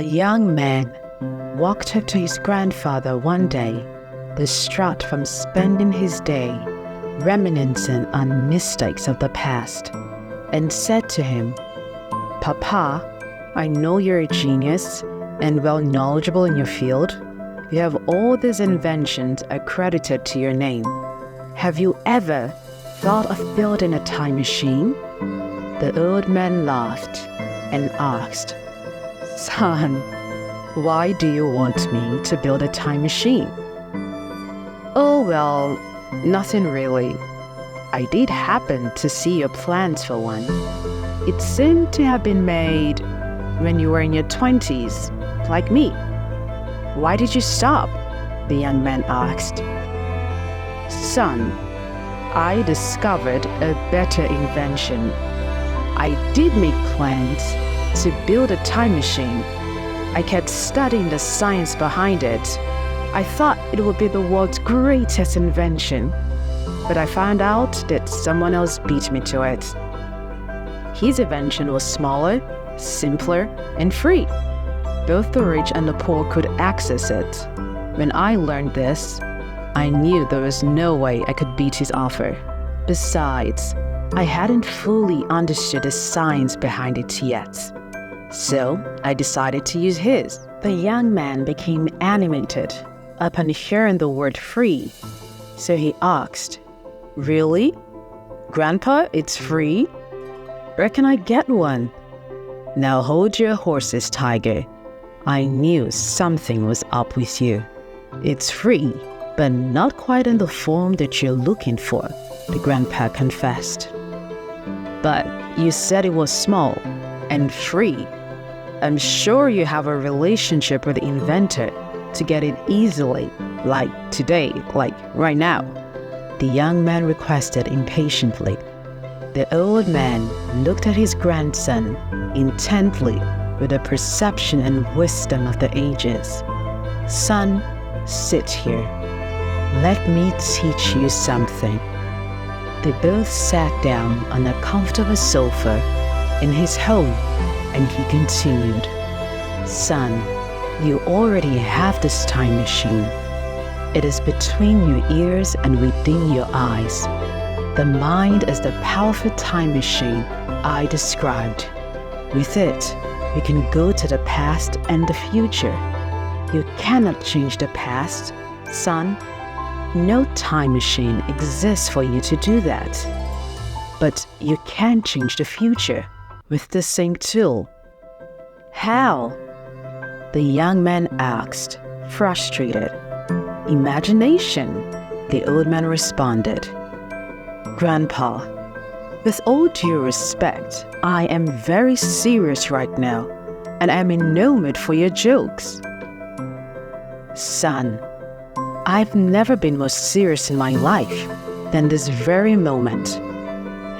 young man walked up to his grandfather one day, distraught from spending his day reminiscing on mistakes of the past, and said to him, "Papa, I know you're a genius and well knowledgeable in your field. You have all these inventions accredited to your name. Have you ever thought of building a time machine?" The old man laughed and asked, "Son, why do you want me to build a time machine?" "Oh, well, nothing really. I did happen to see your plans for one. It seemed to have been made when you were in your 20s, like me." "Why did you stop?" the young man asked. "Son, I discovered a better invention. I did make plans to build a time machine. I kept studying the science behind it. I thought it would be the world's greatest invention, but I found out that someone else beat me to it. His invention was smaller, simpler, and free. Both the rich and the poor could access it. When I learned this, I knew there was no way I could beat his offer. Besides, I hadn't fully understood the science behind it yet. So I decided to use his." The young man became animated upon hearing the word free. So he asked, "Really? Grandpa, it's free? Where can I get one?" "Now hold your horses, Tiger. I knew something was up with you. It's free, but not quite in the form that you're looking for," the grandpa confessed. "But you said it was small and free. I'm sure you have a relationship with the inventor to get it easily, like today, like right now," the young man requested impatiently. The old man looked at his grandson intently with the perception and wisdom of the ages. "Son, sit here. Let me teach you something." They both sat down on a comfortable sofa in his home, and he continued, "Son, you already have this time machine. It is between your ears and within your eyes. The mind is the powerful time machine I described. With it, you can go to the past and the future. You cannot change the past, son. No time machine exists for you to do that. But you can change the future with the same tool." "How?" the young man asked, frustrated. "Imagination," the old man responded. "Grandpa, with all due respect, I am very serious right now, and I am in no mood for your jokes." "Son, I've never been more serious in my life than this very moment.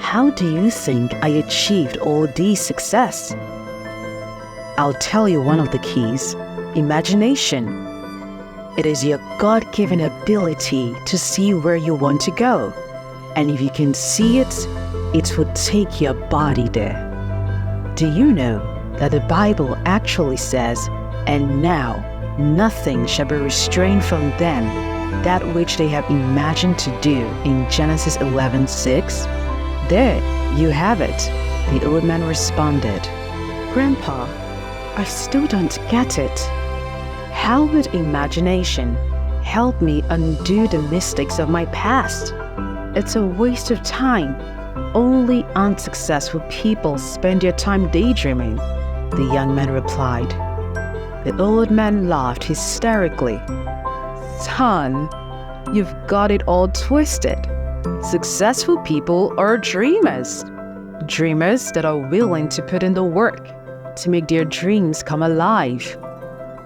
How do you think I achieved all this success?" "I'll tell you one of the keys: imagination. It is your God-given ability to see where you want to go. And if you can see it, it will take your body there. Do you know that the Bible actually says, 'And now nothing shall be restrained from them that which they have imagined to do,' in Genesis 11:6? "There you have it," the old man responded. "Grandpa, I still don't get it. How would imagination help me undo the mistakes of my past? It's a waste of time. Only unsuccessful people spend their time daydreaming," the young man replied. The old man laughed hysterically. "Son, you've got it all twisted. Successful people are dreamers. Dreamers that are willing to put in the work to make their dreams come alive.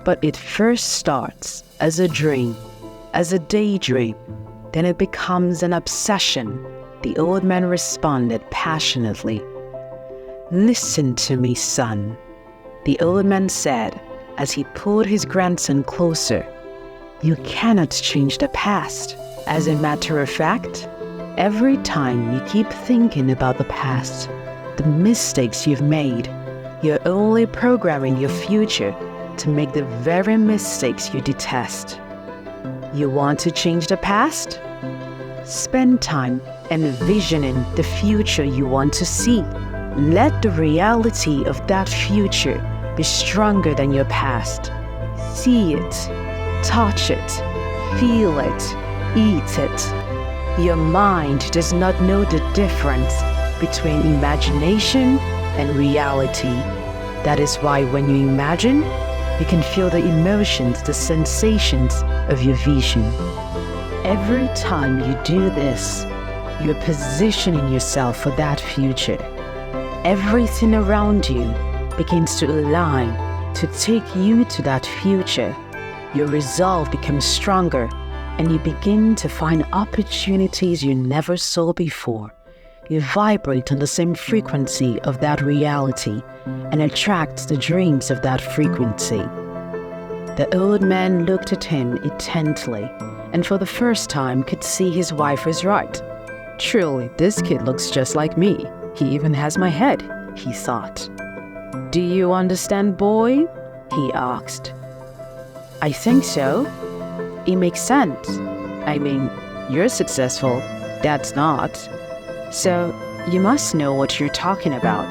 But it first starts as a dream, as a daydream. Then it becomes an obsession," the old man responded passionately. "Listen to me, son," the old man said as he pulled his grandson closer. "You cannot change the past. As a matter of fact, every time you keep thinking about the past, the mistakes you've made, you're only programming your future to make the very mistakes you detest. You want to change the past? Spend time envisioning the future you want to see. Let the reality of that future be stronger than your past. See it, touch it, feel it, eat it. Your mind does not know the difference between imagination and reality. That is why when you imagine, you can feel the emotions, the sensations of your vision. Every time you do this, you're positioning yourself for that future. Everything around you begins to align to take you to that future. Your resolve becomes stronger, and you begin to find opportunities you never saw before. You vibrate on the same frequency of that reality and attract the dreams of that frequency. The old man looked at him intently and for the first time could see his wife was right. Truly, this kid looks just like me. He even has my head, he thought. Do you understand, boy? He asked. I think so. It makes sense. I mean, you're successful, Dad's not. So, you must know what you're talking about,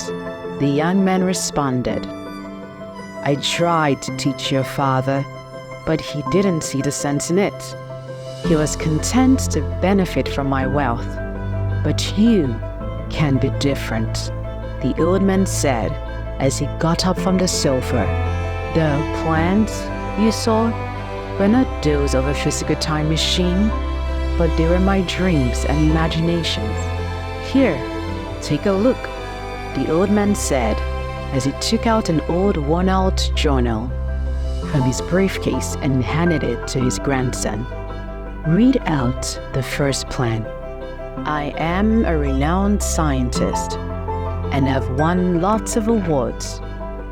the young man responded. I tried to teach your father, but he didn't see the sense in it. He was content to benefit from my wealth. But you can be different, the old man said as he got up from the sofa. The plans you saw were not those of a physical time machine, but they were my dreams and imaginations. Here, take a look, the old man said as he took out an old worn-out journal from his briefcase and handed it to his grandson. Read out the first plan. I am a renowned scientist and have won lots of awards,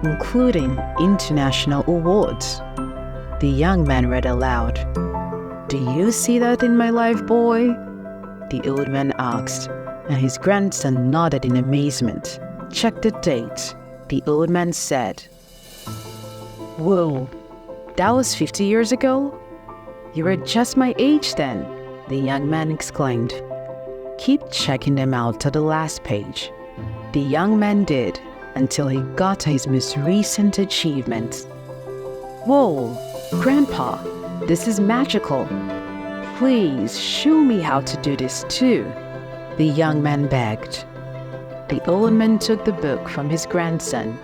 including international awards. The young man read aloud. Do you see that in my life, boy? The old man asked, and his grandson nodded in amazement. Check the date, the old man said. Whoa, that was 50 years ago? You were just my age then, the young man exclaimed. Keep checking them out to the last page. The young man did until he got to his most recent achievement. Whoa, Grandpa, this is magical. Please show me how to do this too, the young man begged. The old man took the book from his grandson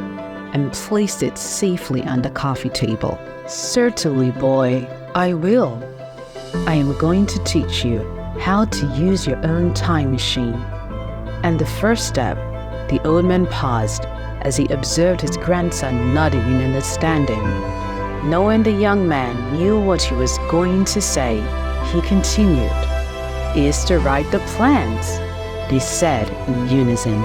and placed it safely on the coffee table. Certainly, boy, I will. I am going to teach you how to use your own time machine. And the first step, the old man paused as he observed his grandson nodding in understanding. Knowing the young man knew what he was going to say, he continued, is to write the plans, they said in unison.